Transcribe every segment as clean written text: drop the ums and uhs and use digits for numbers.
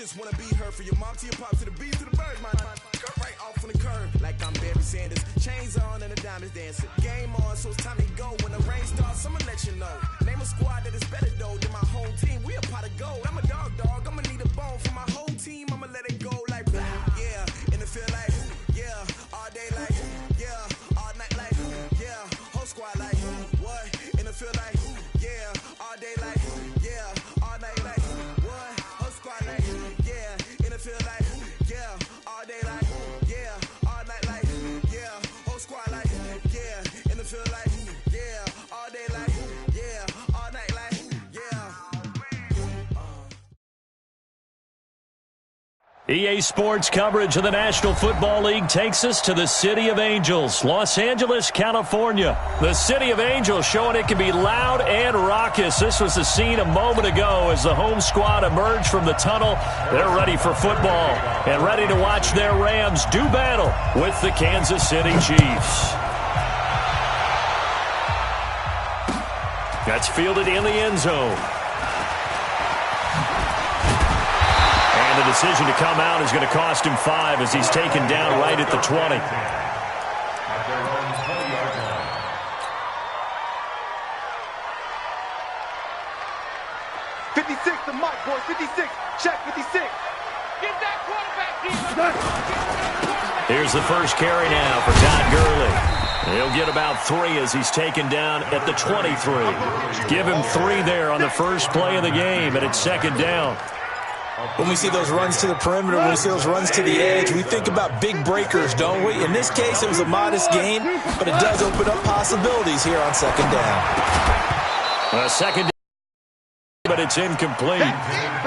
just wanna be her. For your mom to your pop to the beat to the bird, my cut right off on the curb. Like I'm Barry Sanders, chains on and the diamonds dancing. Game on, so it's time to go. When the rain starts, I'ma let you know. Name a squad that is better though than my whole team. We a pot of gold. I'm a dog, I'ma need a bone for my whole team. I'ma let it go like yeah, in the field like yeah, all day like yeah, all night like yeah, whole squad like what? In the field like yeah, all day like yeah, all night like what? Whole squad like yeah, in the field like yeah, all day like yeah, all night like yeah, whole squad like yeah, in the field like yeah, all day like yeah, all night like yeah. EA Sports coverage of the National Football League takes us to the City of Angels, Los Angeles, California. The City of Angels showing it can be loud and raucous. This was the scene a moment ago as the home squad emerged from the tunnel. They're ready for football and ready to watch their Rams do battle with the Kansas City Chiefs. That's fielded in the end zone. The decision to come out is going to cost him 5 as he's taken down right at the 20. 56, the mic, boy. 56. Check 56. Get that quarterback, defense. Here's the first carry now for Todd Gurley. He'll get about 3 as he's taken down at the 23. Give him 3 there on the first play of the game, and it's second down. When we see those runs to the perimeter, when we see those runs to the edge, we think about big breakers, don't we? In this case, it was a modest gain, but it does open up possibilities here on second down. Second down, but it's incomplete,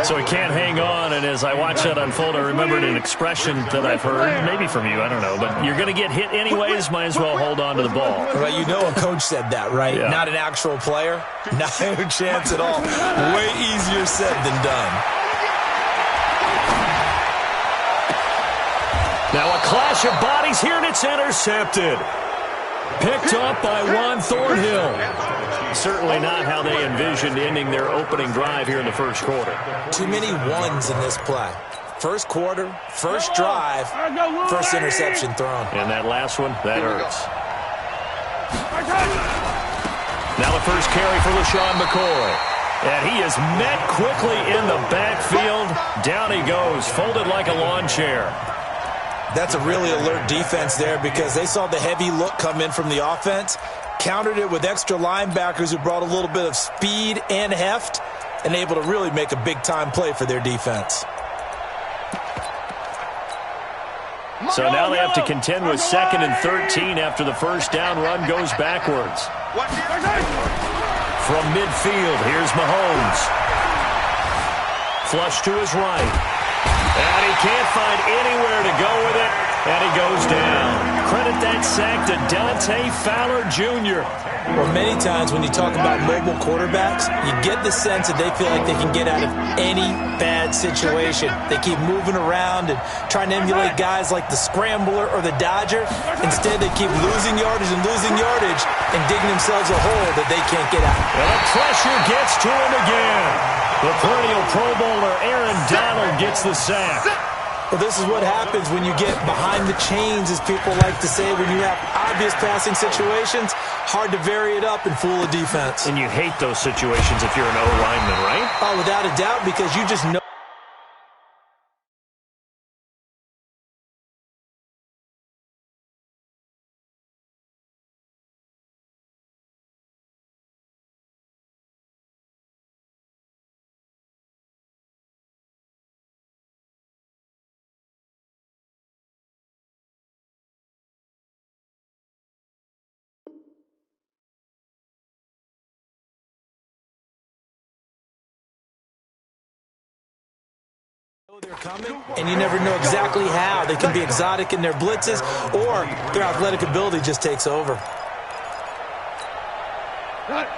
so he can't hang on. And as I watch that unfold, I remembered an expression that I've heard, maybe from you, I don't know, but you're going to get hit anyways, might as well hold on to the ball. Well, you know a coach said that, right? Yeah. Not an actual player. Not a chance at all. Way easier said than done. Now a clash of bodies here, and it's intercepted. Picked up by Juan Thornhill. Certainly not how they envisioned ending their opening drive here in the first quarter. Too many ones in this play. First quarter, first drive, first interception thrown. And that last one, that hurts. Now the first carry for LaShawn McCoy. And he is met quickly in the backfield. Down he goes, folded like a lawn chair. That's a really alert defense there because they saw the heavy look come in from the offense, countered it with extra linebackers who brought a little bit of speed and heft, and able to really make a big-time play for their defense. So now they have to contend with 2nd and 13 after the first down run goes backwards. From midfield, here's Mahomes. Flush to his right. And he can't find anywhere to go with it, and he goes down. Credit that sack to Dante Fowler Jr. Well, many times when you talk about mobile quarterbacks, you get the sense that they feel like they can get out of any bad situation. They keep moving around and trying to emulate guys like the Scrambler or the Dodger. Instead, they keep losing yardage and digging themselves a hole that they can't get out. And the pressure gets to him again. The perennial Pro Bowler Aaron Donald gets the sack. Well, this is what happens when you get behind the chains, as people like to say, when you have obvious passing situations. Hard to vary it up and fool a defense. And you hate those situations if you're an O-lineman, right? Oh, without a doubt, because you just know. They're coming, and you never know exactly how. They can be exotic in their blitzes, or their athletic ability just takes over.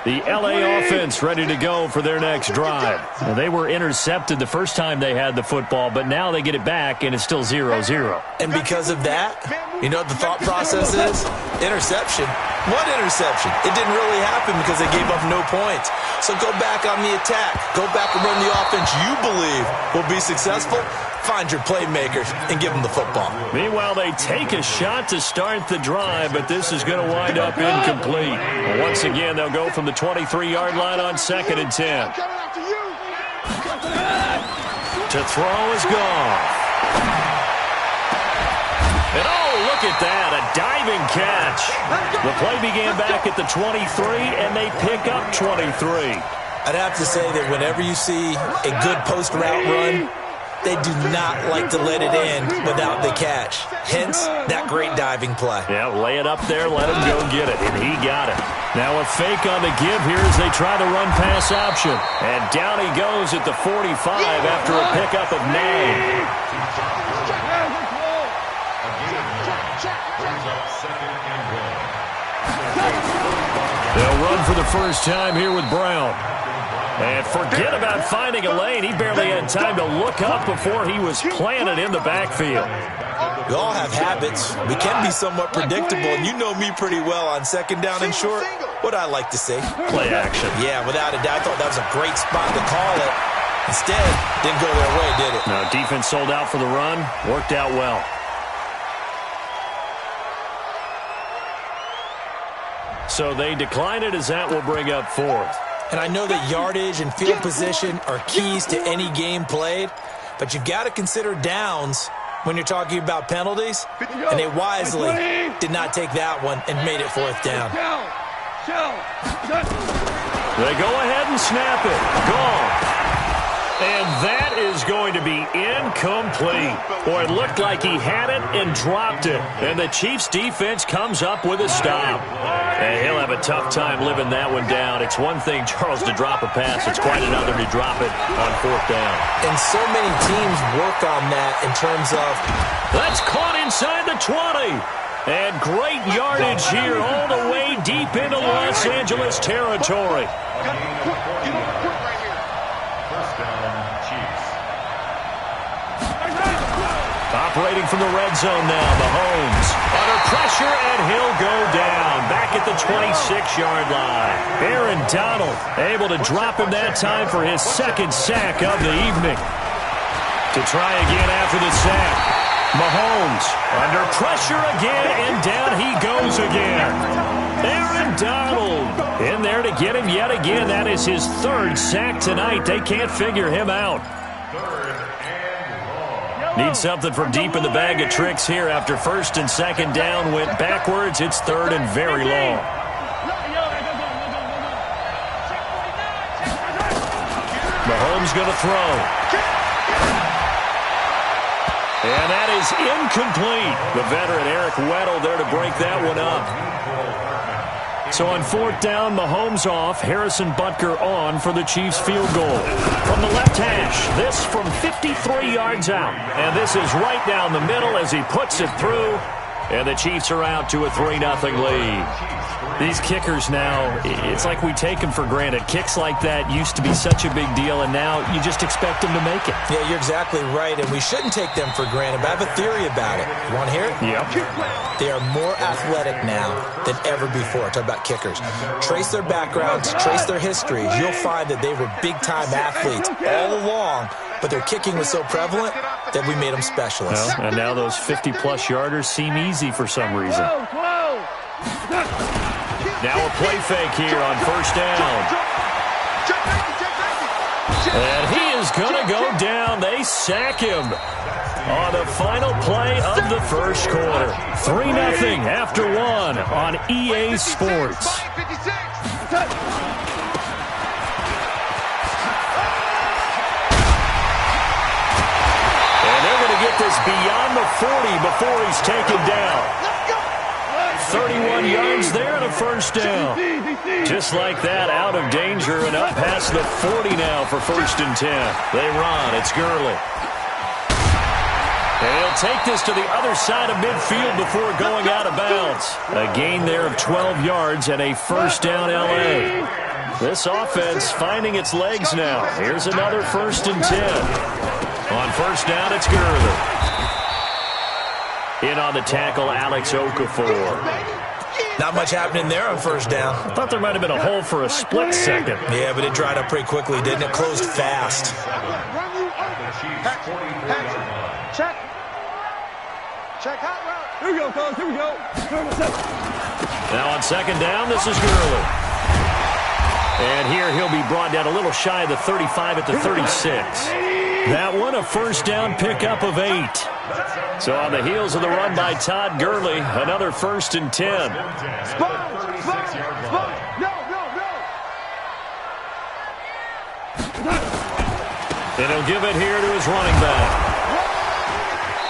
The LA offense ready to go for their next drive. Now, they were intercepted the first time they had the football, but now they get it back, and it's still 0-0. And because of that, you know what the thought process is? Interception. One interception. It didn't really happen because they gave up no points. So go back on the attack. Go back and run the offense you believe will be successful. Find your playmakers and give them the football. Meanwhile, they take a shot to start the drive, but this is going to wind up incomplete. Once again, they'll go from the 23-yard line on 2nd and 10. To throw is gone. And oh, look at that, a diving catch. The play began back at the 23, and they pick up 23. I'd have to say that whenever you see a good post route run, they do not like to let it in without the catch. Hence, that great diving play. Yeah, lay it up there, let him go get it, and he got it. Now a fake on the give here as they try the run-pass option. And down he goes at the 45 after a pickup of 9. They'll run for the first time here with Brown. And forget about finding a lane. He barely had time to look up before he was planted in the backfield. We all have habits. We can be somewhat predictable, and you know me pretty well on 2nd down and short. What I like to see. Play action. Yeah, without a doubt. I thought that was a great spot to call it. Instead, didn't go their way, did it? No, defense sold out for the run. Worked out well. So they decline it as that will bring up 4th. And I know that yardage and field position are keys to any game played, but you've got to consider downs when you're talking about penalties, and they wisely did not take that one and made it 4th down. They go ahead and snap it. Gone. And that is going to be incomplete. Boy, it looked like he had it and dropped it. And the Chiefs defense comes up with a stop. And he'll have a tough time living that one down. It's one thing, Charles, to drop a pass. It's quite another to drop it on 4th down. And so many teams work on that in terms of... That's caught inside the 20. And great yardage here all the way deep into Los Angeles territory. Operating from the red zone now, Mahomes under pressure, and he'll go down back at the 26-yard line. Aaron Donald able to drop him that time for his 2nd sack of the evening. To try again after the sack. Mahomes under pressure again, and down he goes again. Aaron Donald in there to get him yet again. That is his 3rd sack tonight. They can't figure him out. Need something from deep in the bag of tricks here after 1st and 2nd down went backwards. It's 3rd and very long. Mahomes going to throw. And that is incomplete. The veteran Eric Weddle there to break that one up. So on 4th down, Mahomes off, Harrison Butker on for the Chiefs field goal. From the left hash, this from 53 yards out. And this is right down the middle as he puts it through. And the Chiefs are out to a 3-0 lead. These kickers now, it's like we take them for granted. Kicks like that used to be such a big deal, and now you just expect them to make it. Yeah, you're exactly right, and we shouldn't take them for granted, but I have a theory about it. You want to hear it? Yep. They are more athletic now than ever before. Talk about kickers. Trace their backgrounds, trace their histories. You'll find that they were big-time athletes all along, but their kicking was so prevalent that we made them specialists. Well, and now those 50-plus yarders seem easy for some reason. Now a play fake here on 1st down. And he is going to go down. They sack him on the final play of the 1st quarter. 3-0 after 1 on EA Sports. And they're going to get this beyond the 40 before he's taken down. 31 yards there and a 1st down. Just like that, out of danger and up past the 40 now for 1st and 10. They run. It's Gurley. And he'll take this to the other side of midfield before going out of bounds. A gain there of 12 yards and a 1st down L.A. This offense finding its legs now. Here's another 1st and 10. On 1st down, it's Gurley. In on the tackle, Alex Okafor. Not much happening there on first down. I thought there might have been a hole for a split second. Yeah, but it dried up pretty quickly, didn't it? Closed fast. Check. Check hot route. Here we go, fellas. Here we go. Now on second down, this is Gurley. And here he'll be brought down a little shy of the 35 at the 36. That one, a first down pickup of 8. So on the heels of the run by Todd Gurley, another 1st and 10. Spot. No. And he'll give it here to his running back.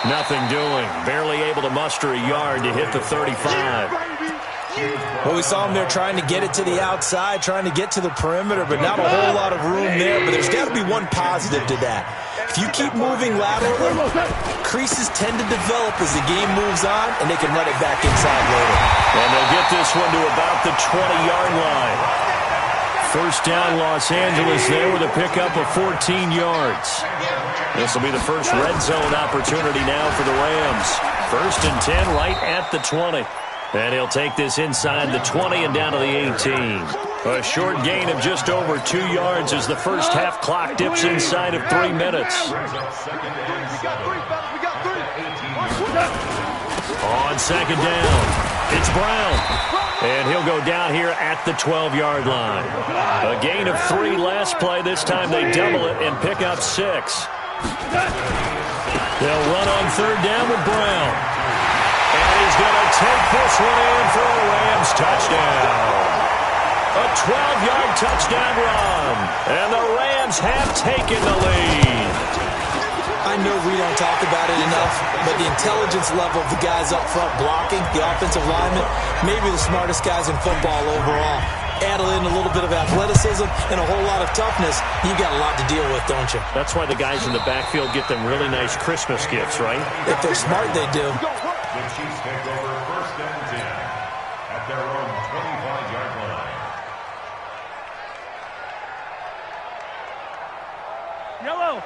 Nothing doing. Barely able to muster a yard to hit the 35. Well, we saw him there trying to get it to the outside, trying to get to the perimeter, but not a whole lot of room there. But there's got to be one positive to that. If you keep moving laterally, creases tend to develop as the game moves on, and they can run it back inside later. And they'll get this one to about the 20-yard line. First down, Los Angeles there with a pickup of 14 yards. This will be the first red zone opportunity now for the Rams. 1st and 10 right at the 20. And he'll take this inside the 20 and down to the 18. A short gain of just over 2 yards as the first half clock dips inside of 3 minutes. On second down, it's Brown. And he'll go down here at the 12-yard line. A gain of 3 last play. This time they double it and pick up 6. They'll run on third down with Brown. And he's going to take this one in for a Rams touchdown. A 12-yard touchdown run. And the Rams have taken the lead. I know we don't talk about it enough, but the intelligence level of the guys up front blocking, the offensive linemen, maybe the smartest guys in football overall. Add in a little bit of athleticism and a whole lot of toughness, you got a lot to deal with, don't you? That's why the guys in the backfield get them really nice Christmas gifts, right? If they're smart, they do. The Chiefs take over 1st and 10 at their own 25-yard line.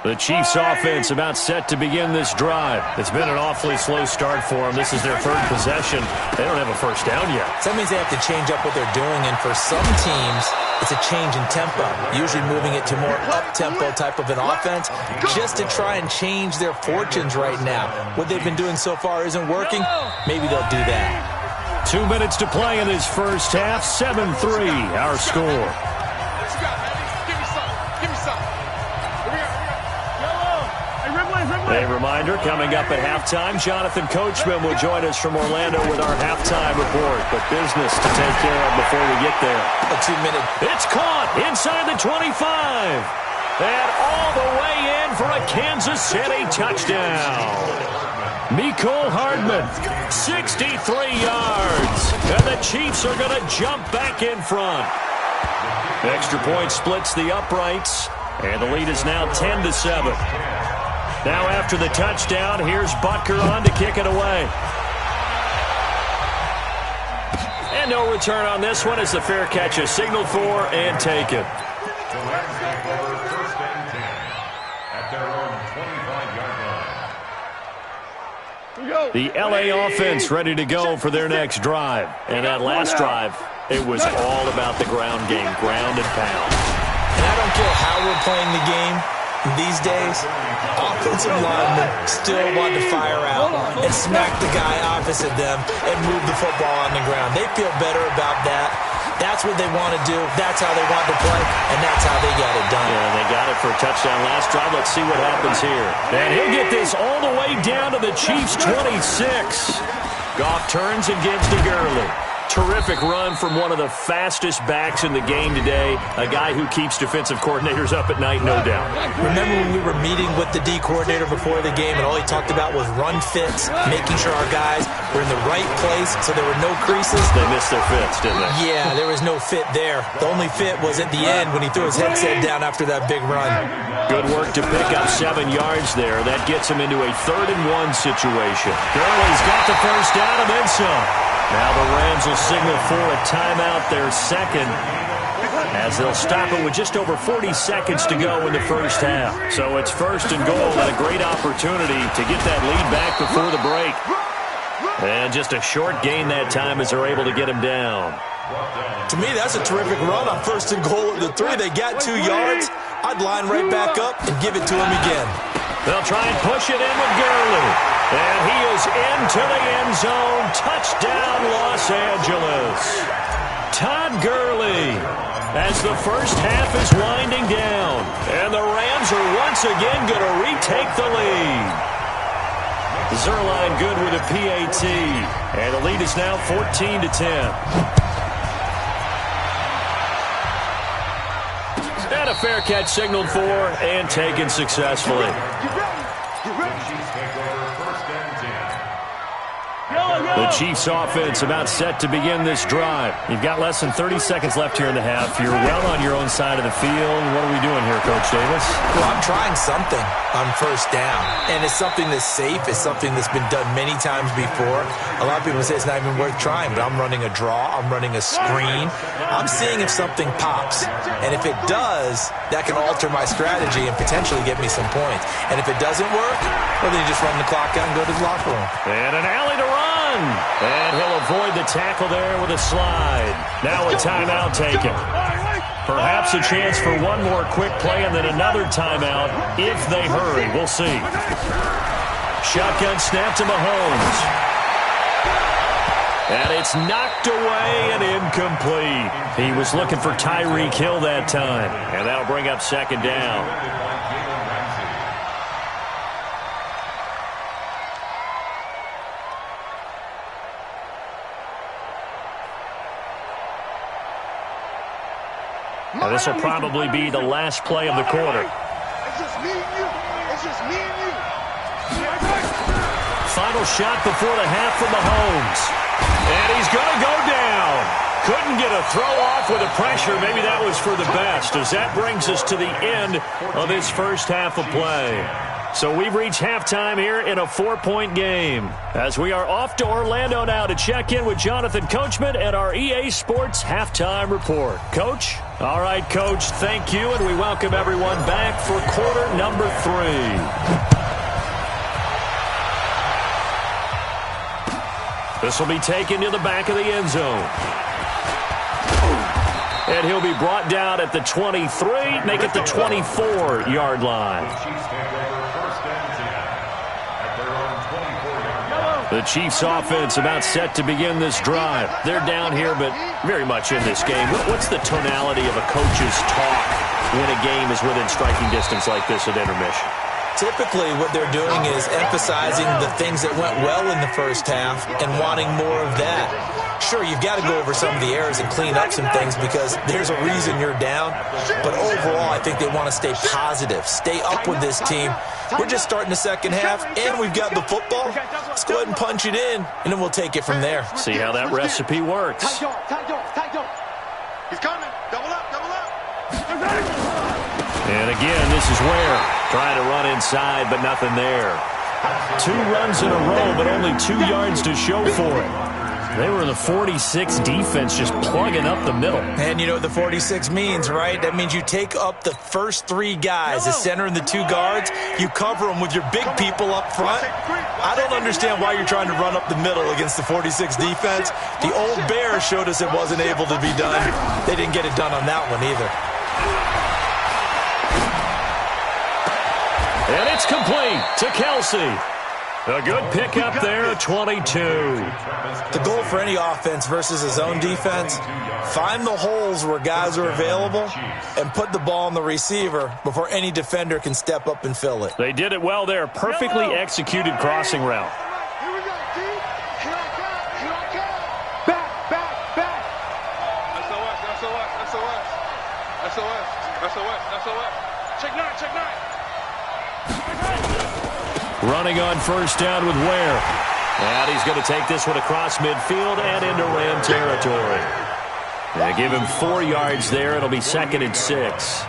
The Chiefs offense about set to begin this drive. It's been an awfully slow start for them. This is their 3rd possession. They don't have a first down yet. So that means they have to change up what they're doing, and for some teams, it's a change in tempo, usually moving it to more up-tempo type of an offense just to try and change their fortunes right now. What they've been doing so far isn't working. Maybe they'll do that. 2 minutes to play in this first half. 7-3, our score. A reminder, coming up at halftime, Jonathan Coachman will join us from Orlando with our halftime report. But business to take care of before we get there. A 2-minute. It's caught inside the 25. And all the way in for a Kansas City touchdown. Mecole Hardman, 63 yards. And the Chiefs are going to jump back in front. Extra point splits the uprights. And the lead is now 10-7. Now after the touchdown, here's Butker on to kick it away. And no return on this one as the fair catch is signaled for and taken. The Rams take over 1st and 10 at their own 25-yard line. The LA offense ready to go for their next drive. And that last drive, it was all about the ground game, ground and pound. And I don't care how we're playing the game these days, offensive linemen still want to fire out and smack the guy opposite them and move the football on the ground. They feel better about that. That's what they want to do. That's how they want to play, and that's how they got it done. Yeah, they got it for a touchdown last drive. Let's see what happens here. And he'll get this all the way down to the Chiefs' 26. Goff turns and gives to Gurley. Terrific run from one of the fastest backs in the game today, a guy who keeps defensive coordinators up at night, no doubt. Remember when we were meeting with the D coordinator before the game and all he talked about was run fits, making sure our guys were in the right place so there were no creases? They missed their fits, didn't they? Yeah, there was no fit there. The only fit was at the end when he threw his headset down after that big run. Good work to pick up 7 yards there. That gets him into a 3rd and 1 situation. Gurley's got the first down and then some. Now the Rams will signal for a timeout, their second, as they'll stop it with just over 40 seconds to go in the first half. So it's 1st and goal and a great opportunity to get that lead back before the break. And just a short gain that time as they're able to get him down. To me, that's a terrific run on 1st and goal at the 3. They got 2 yards. I'd line right back up and give it to him again. They'll try and push it in with Gurley. And he is into the end zone. Touchdown, Los Angeles. Todd Gurley as the first half is winding down. And the Rams are once again going to retake the lead. Zerline good with a PAT. And the lead is now 14-10. And a fair catch signaled for and taken successfully. The Chiefs offense about set to begin this drive. You've got less than 30 seconds left here in the half. You're well on your own side of the field. What are we doing here, Coach Davis? Well, I'm trying something on 1st down. And it's something that's safe. It's something that's been done many times before. A lot of people say it's not even worth trying, but I'm running a draw. I'm running a screen. I'm seeing if something pops. And if it does, that can alter my strategy and potentially get me some points. And if it doesn't work, well, then you just run the clock out and go to the locker room. And an alley to run. And he'll avoid the tackle there with a slide. Now a timeout taken. Perhaps a chance for one more quick play and then another timeout if they hurry. We'll see. Shotgun snap to Mahomes. And it's knocked away and incomplete. He was looking for Tyreek Hill that time. And that'll bring up 2nd down. Now this will probably be the last play of the quarter. It's just me and you. It's just me and you. Final shot before the half from Mahomes. And he's going to go down. Couldn't get a throw off with the pressure. Maybe that was for the best, as that brings us to the end of this first half of play. So we've reached halftime here in a 4-point game, as we are off to Orlando now to check in with Jonathan Coachman at our EA Sports Halftime Report. Coach? All right, Coach, thank you, and we welcome everyone back for quarter number 3. This will be taken to the back of the end zone. And he'll be brought down at the 23, make it the 24-yard line. The Chiefs offense about set to begin this drive. They're down here, but very much in this game. What's the tonality of a coach's talk when a game is within striking distance like this at intermission? Typically, what they're doing is emphasizing the things that went well in the first half and wanting more of that. Sure, you've got to go over some of the errors and clean up some things because there's a reason you're down. But overall, I think they want to stay positive, stay up with this team. We're just starting the second half, and we've got the football. Let's go ahead and punch it in, and then we'll take it from there. See how that recipe works. He's coming. Double up, double up. And again, this is Ware trying to run inside, but nothing there. 2 runs in a row, but only 2 yards to show for it. They were in the 46 defense, just plugging up the middle. And you know what the 46 means, right? That means you take up the first 3 guys, the center and the 2 guards. You cover them with your big people up front. I don't understand why you're trying to run up the middle against the 46 defense. The old Bears showed us it wasn't able to be done. They didn't get it done on that one either. And it's complete to Kelsey. A good pickup there, 22. The goal for any offense versus a zone defense, find the holes where guys are available and put the ball on the receiver before any defender can step up and fill it. They did it well there. Perfectly executed crossing route. Here we go, D. Here I come. Here I come. Back, back, back. SOS, SOS, SOS. SOS, SOS, SOS. Check 9, check 9. Running on first down with Ware. And he's going to take this one across midfield and into Ram territory. They give him 4 yards there. It'll be 2nd and 6.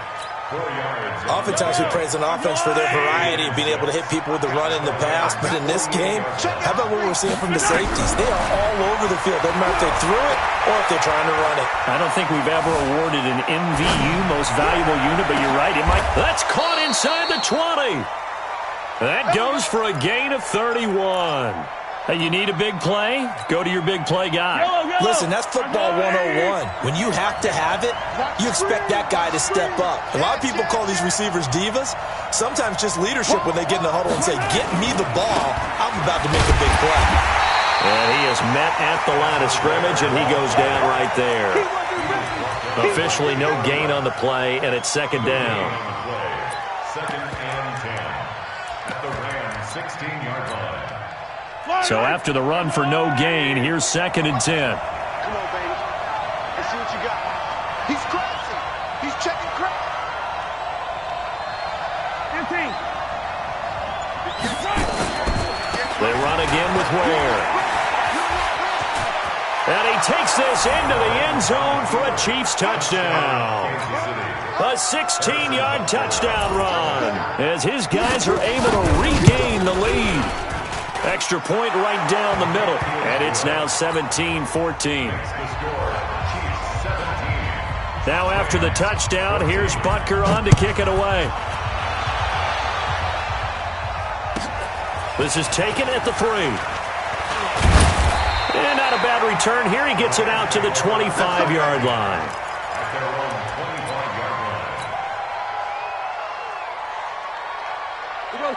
Oftentimes we praise an offense for their variety of being able to hit people with the run in the pass. But in this game, how about what we're seeing from the safeties? They are all over the field. Doesn't matter if they threw it or if they're trying to run it. I don't think we've ever awarded an MVU, most valuable unit, but you're right. That's caught inside the 20. That goes for a gain of 31. You need a big play? Go to your big play guy. Listen, that's football 101. When you have to have it, you expect that guy to step up. A lot of people call these receivers divas. Sometimes just leadership when they get in the huddle and say, get me the ball. I'm about to make a big play. And he is met at the line of scrimmage, and he goes down right there. Officially no gain on the play, and it's second down. Second and 10 at the Rams 16-yard line. So after the run for no gain, here's second and 10. Come on, baby. Let's see what you got. He's crossing. He's checking crap. They run again with Ware. And he takes this into the end zone for a Chiefs touchdown. A 16-yard touchdown run as his guys are able to regain the lead. Extra point right down the middle, and it's now 17-14. Now after the touchdown, here's Butker on to kick it away. This is taken at the 3. And not a bad return here. He gets it out to the 25-yard line.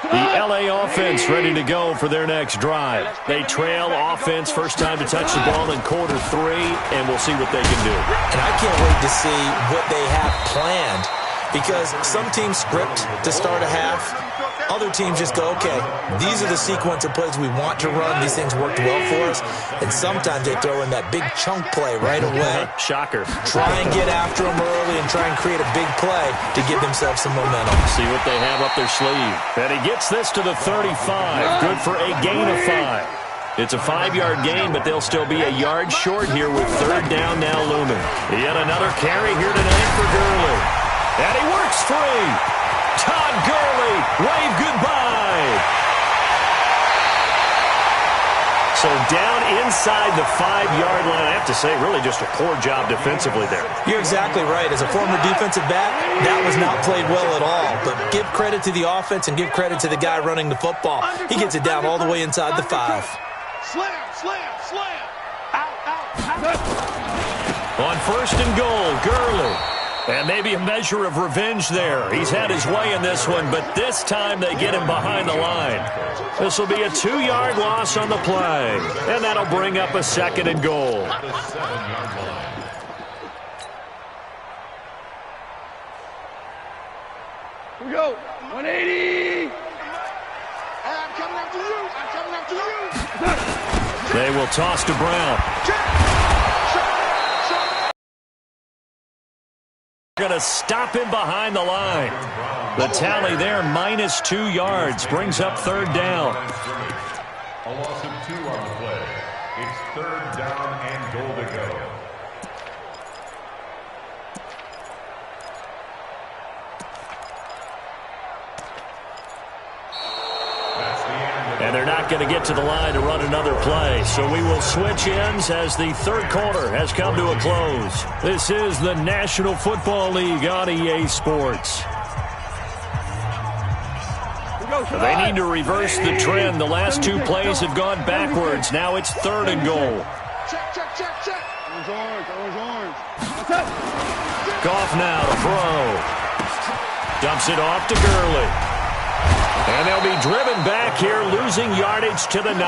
The LA offense ready to go for their next drive. They trail offense, first time to touch the ball in quarter 3, and we'll see what they can do. And I can't wait to see what they have planned, because some teams script to start a half. Other teams just go, okay, these are the sequence of plays we want to run. These things worked well for us. And sometimes they throw in that big chunk play right away. Shocker. Try and get after them early and try and create a big play to give themselves some momentum. See what they have up their sleeve. And he gets this to the 35. Good for a gain of 5. It's a 5-yard gain, but they'll still be a yard short here with third down now looming. Yet another carry here tonight for Gurley. And he works free. Todd Gurley, wave goodbye. So down inside the 5-yard line. I have to say, really just a poor job defensively there. You're exactly right. As a former defensive back, that was not played well at all. But give credit to the offense and give credit to the guy running the football. He gets it down all the way inside the 5. Slam, slam, slam. Out. On first and goal, Gurley. And maybe a measure of revenge there. He's had his way in this one, but this time they get him behind the line. This will be a 2-yard loss on the play, and that'll bring up a second and goal. Here we go. 180. I'm coming after you. They will toss to Brown. Going to stop him behind the line. The tally there, minus 2 yards, brings up third down. A loss of 2 on the play. It's third down and goal to go. And they're not going to get to the line to run another play. So we will switch ends as the third quarter has come to a close. This is the National Football League on EA Sports. They need to reverse the trend. The last 2 plays have gone backwards. Now it's third and goal. Check. Orange. Goff now to throw. Dumps it off to Gurley. And they'll be driven back here, losing yardage to the 9.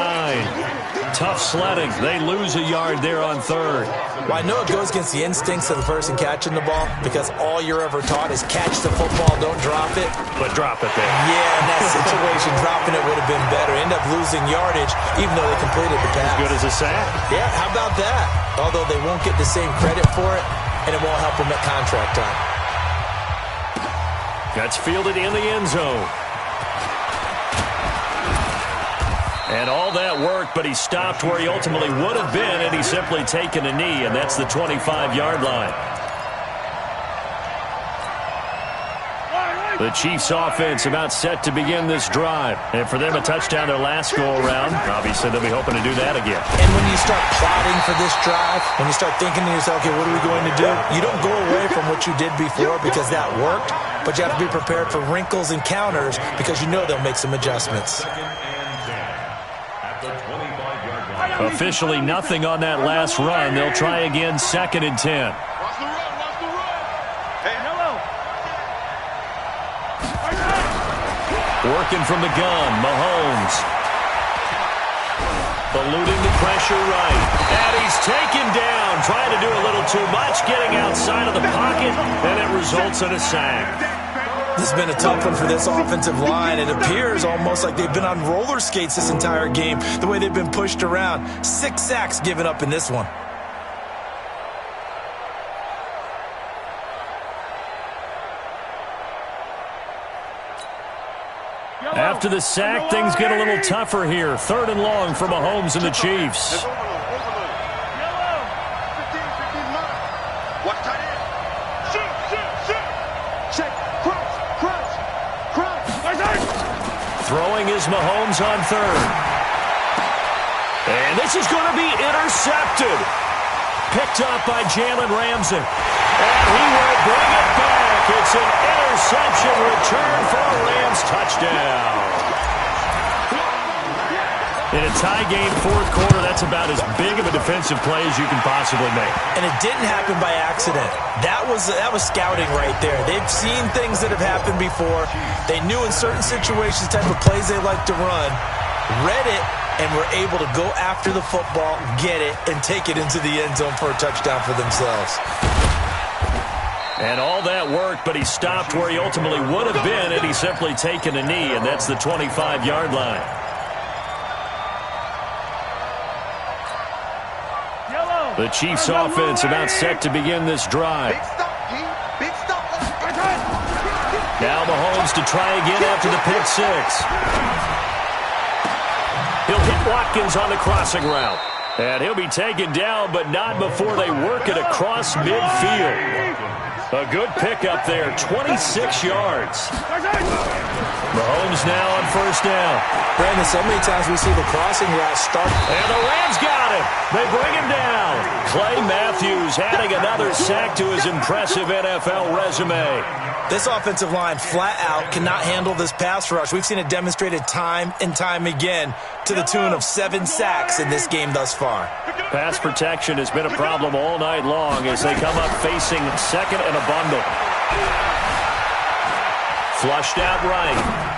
Tough sledding. They lose a yard there on third. Well, I know it goes against the instincts of the person catching the ball, because all you're ever taught is catch the football, don't drop it. But drop it there. Yeah, in that situation, dropping it would have been better. End up losing yardage, even though they completed the pass. As good as a sack. Yeah, how about that? Although they won't get the same credit for it, and it won't help them at contract time. That's fielded in the end zone. And all that worked, but he stopped where he ultimately would have been, and he's simply taken a knee, and that's the 25-yard line. The Chiefs offense about set to begin this drive. And for them, a touchdown their last go-around. Obviously, they'll be hoping to do that again. And when you start plotting for this drive, when you start thinking to yourself, okay, what are we going to do? You don't go away from what you did before because that worked, but you have to be prepared for wrinkles and counters because you know they'll make some adjustments. Second and 10 at the 25 Officially nothing on that last run. They'll try again, 2nd and 10. Watch the run, watch the run. Hey, hello. Working from the gun, Mahomes. Eluding the pressure right. And he's taken down, trying to do a little too much, getting outside of the pocket, and it results in a sack. This has been a tough one for this offensive line. It appears almost like they've been on roller skates this entire game, the way they've been pushed around. 6 sacks given up in this one. After the sack, things get a little tougher here. 3rd and long for Mahomes and the Chiefs. Watch tight end. Shoot. Check. Cross. Throwing is Mahomes on 3rd. And this is going to be intercepted. Picked up by Jalen Ramsey. And he will bring it back. It's an interception return for a Rams touchdown. In a tie game, 4th quarter, that's about as big of a defensive play as you can possibly make. And it didn't happen by accident. That was scouting right there. They've seen things that have happened before. They knew in certain situations the type of plays they like to run, read it, and were able to go after the football, get it, and take it into the end zone for a touchdown for themselves. And all that worked, but he stopped where he ultimately would have been had he simply taken a knee, and that's the 25-yard line. The Chiefs offense about set to begin this drive. Big stop. Now Mahomes to try again after the pick 6. He'll hit Watkins on the crossing route. And he'll be taken down, but not before they work it across midfield. A good pickup there, 26 yards. Mahomes now on 1st down. Brandon, so many times we see the crossing route start. And the Rams got him. They bring him down. Clay Matthews adding another sack to his impressive NFL resume. This offensive line flat out cannot handle this pass rush. We've seen it demonstrated time and time again to the tune of 7 sacks in this game thus far. Pass protection has been a problem all night long as they come up facing 2nd and a bundle. Flushed out right.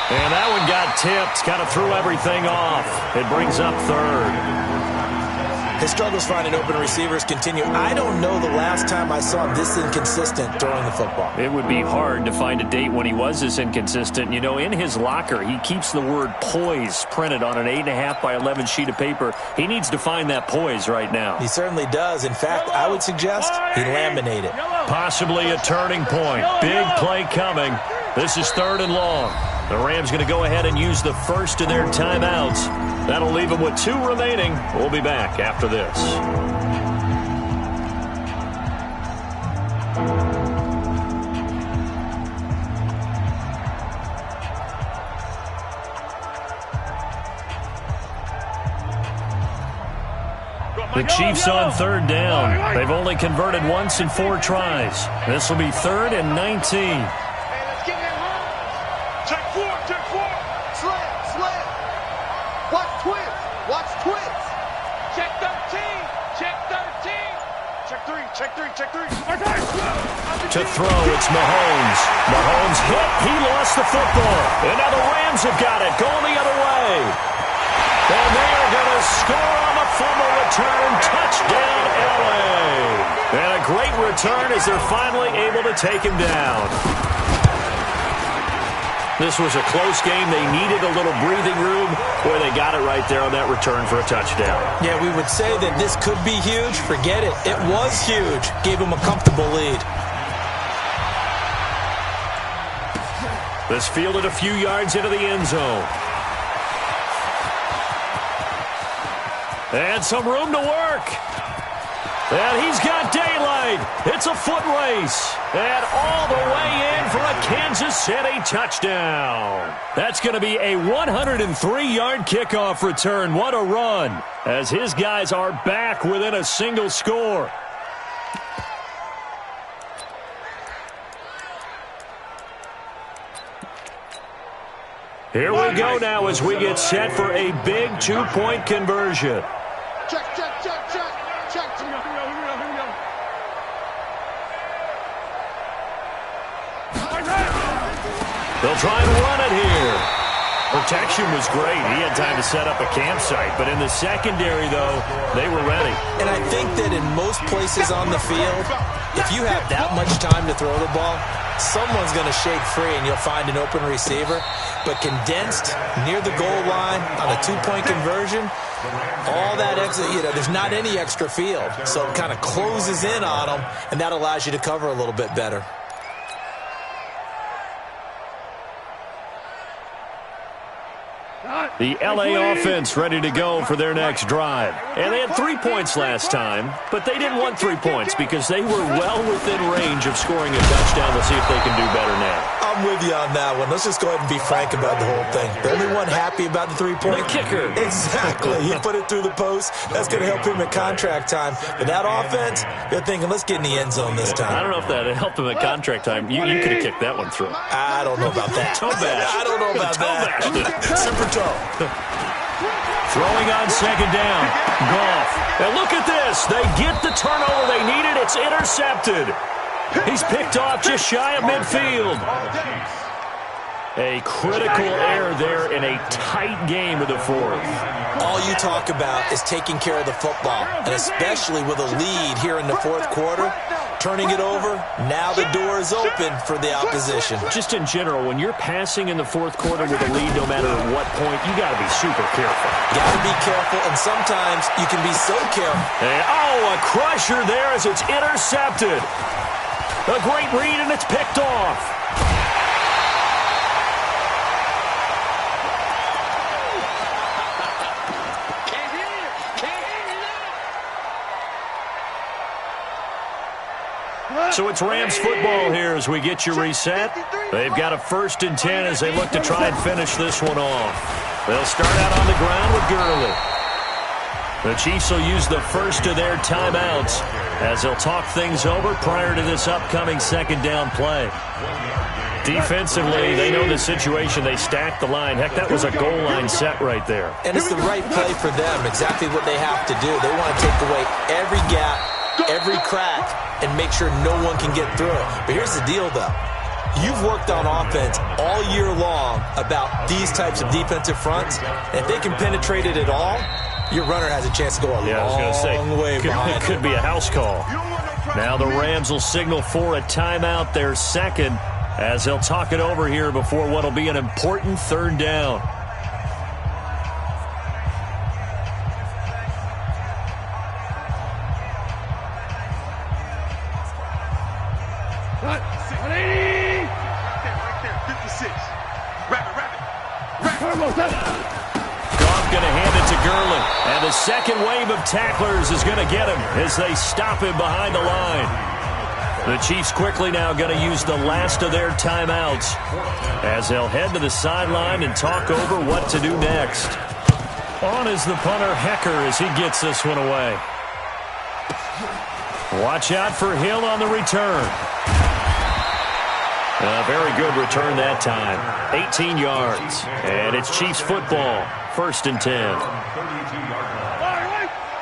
And that one got tipped, kind of threw everything off. It brings up 3rd. His struggles finding open receivers continue. I don't know the last time I saw him this inconsistent throwing the football. It would be hard to find a date when he was this inconsistent. You know, in his locker, he keeps the word poise printed on an 8.5 by 11 sheet of paper. He needs to find that poise right now. He certainly does. In fact, I would suggest he laminate it. Possibly a turning point. Big play coming. This is 3rd and long. The Rams going to go ahead and use the first of their timeouts. That'll leave them with 2 remaining. We'll be back after this. The Chiefs on 3rd down. They've only converted once in 4 tries. This will be 3rd and 19. Check three. To throw, it's Mahomes. Mahomes hit. He lost the football. And now the Rams have got it. Going the other way. And they are going to score on the fumble return. Touchdown, LA. And a great return as they're finally able to take him down. This was a close game. They needed a little breathing room. Boy, they got it right there on that return for a touchdown. Yeah, we would say that this could be huge. Forget it. It was huge. Gave them a comfortable lead. This fielded a few yards into the end zone. And some room to work. And he's got daylight. It's a foot race. And all the way in for a Kansas City touchdown. That's going to be a 103-yard kickoff return. What a run, as his guys are back within a single score. Here we go now as we get set for a big two-point conversion. Check, check, check, check. Check. Here we go, here we go, here we go. They'll try and run it here. Protection was great. He had time to set up a campsite. But in the secondary, though, they were ready. And I think that in most places on the field, if you have that much time to throw the ball, someone's going to shake free and you'll find an open receiver. But condensed near the goal line on a two-point conversion, all that extra, there's not any extra field. So it kind of closes in on them, and that allows you to cover a little bit better. The LA offense ready to go for their next drive. And they had 3 points last time, but they didn't want 3 points because they were well within range of scoring a touchdown. We'll see if they can do better now. I'm with you on that one. Let's just go ahead and be frank about the whole thing. The only one happy about the 3-point. The kicker. Exactly. He put it through the post. That's going to help him at contract time. But that offense, they're thinking, let's get in the end zone this time. I don't know if that helped him at contract time. You could have kicked that one through. I don't know about that. Toe bash. I don't know about that. Super toe. Throwing on second down. Goff. And look at this. They get the turnover they needed. It's intercepted. He's picked off just shy of midfield. A critical error there in a tight game of the fourth. All you talk about is taking care of the football, and especially with a lead here in the fourth quarter, turning it over, now the door is open for the opposition. Just in general, when you're passing in the fourth quarter with a lead, no matter at what point, you got to be super careful. Got to be careful, and sometimes you can be so careful. And, a crusher there as it's intercepted. A great read, and it's picked off. So it's Rams football here as we get you reset. They've got a 1st and 10 as they look to try and finish this one off. They'll start out on the ground with Gurley. The Chiefs will use the first of their timeouts as they'll talk things over prior to this upcoming second down play. Defensively, they know the situation. They stack the line. Heck, that was a goal line set right there. And it's the right play for them, exactly what they have to do. They want to take away every gap, every crack, and make sure no one can get through it. But here's the deal, though. You've worked on offense all year long about these types of defensive fronts. And if they can penetrate it at all, your runner has a chance to go a long way behind. It could be a house call. Now the Rams will signal for a timeout, their second, as they'll talk it over here before what will be an important third down. Goff going to hand it to Gurley. And the second wave of tacklers is going to get him as they stop him behind the line. The Chiefs quickly now going to use the last of their timeouts as they'll head to the sideline and talk over what to do next. On is the punter, Hecker, as he gets this one away. Watch out for Hill on the return. A very good return that time. 18 yards. And it's Chiefs football. 1st and 10.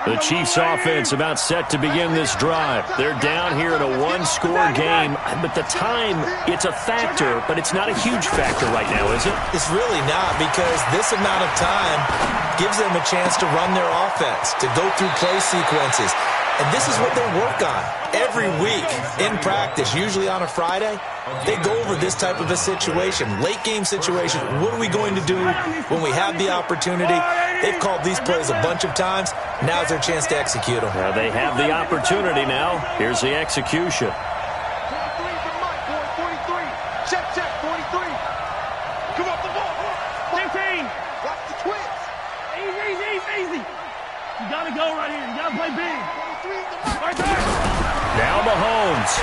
The Chiefs offense about set to begin this drive. They're down here in a one-score game. But the time, it's a factor, but it's not a huge factor right now, is it? It's really not, because this amount of time gives them a chance to run their offense, to go through play sequences. And this is what they work on every week in practice, usually on a Friday. They go over this type of a situation, late game situation. What are we going to do when we have the opportunity? They've called these plays a bunch of times. Now's their chance to execute them. They have the opportunity now. Here's the execution. 43 for Mike, 43. Check, 43. Come off the ball. 15. Watch the twist. Easy. You got to go right here. You got to play big. 23 is the mark. Right there. Now Mahomes.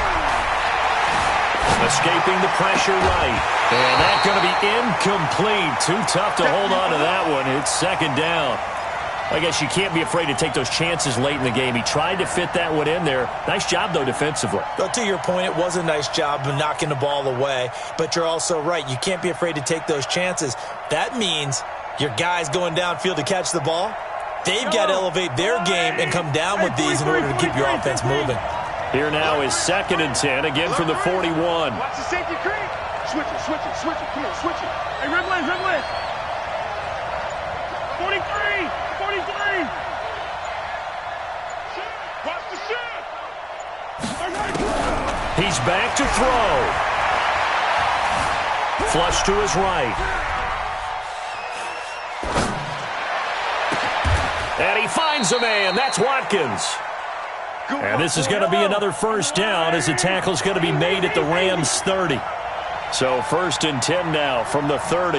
Escaping the pressure right. And that's going to be incomplete. Too tough to hold on to that one. It's second down. I guess you can't be afraid to take those chances late in the game. He tried to fit that one in there. Nice job, though, defensively. But to your point, it was a nice job of knocking the ball away. But you're also right. You can't be afraid to take those chances. That means your guys going downfield to catch the ball, they've got to elevate their game and come down with these in order to keep your offense moving. Here now is 2nd and 10, again from the 41. Watch the safety creep. Switch it, switch it, switch it. Come on, switch it. Hey, red blitz, red blitz. 43, 43. Watch the shit. He's back to throw. Flush to his right. And he finds a man. That's Watkins. And this is going to be another first down as the tackle is going to be made at the Rams' 30. So 1st and 10 now from the 30.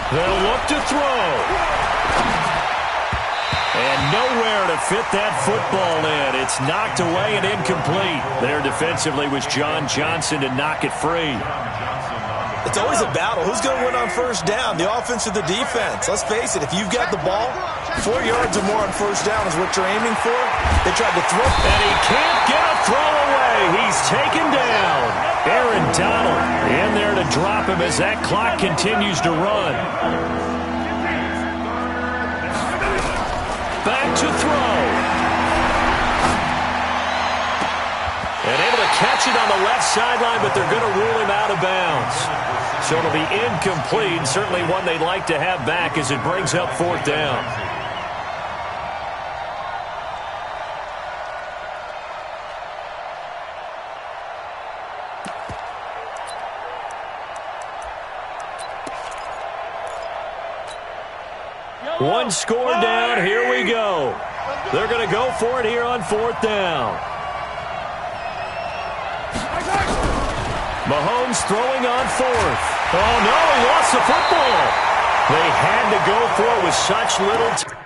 They'll look to throw. And nowhere to fit that football in. It's knocked away and incomplete. There defensively was John Johnson to knock it free. It's always a battle. Who's going to win on first down, the offense or the defense? Let's face it, if you've got the ball, 4 yards or more on first down is what you're aiming for. They tried to throw. And he can't get a throw away. He's taken down. Aaron Donald in there to drop him as that clock continues to run. Back to throw. And able to catch it on the left sideline, but they're going to rule him out of bounds. So it'll be incomplete. Certainly one they'd like to have back as it brings up 4th down. One score down. Here we go. They're going to go for it here on 4th down. Mahomes throwing on 4th. Oh, no, he lost the football. They had to go for it with such little time.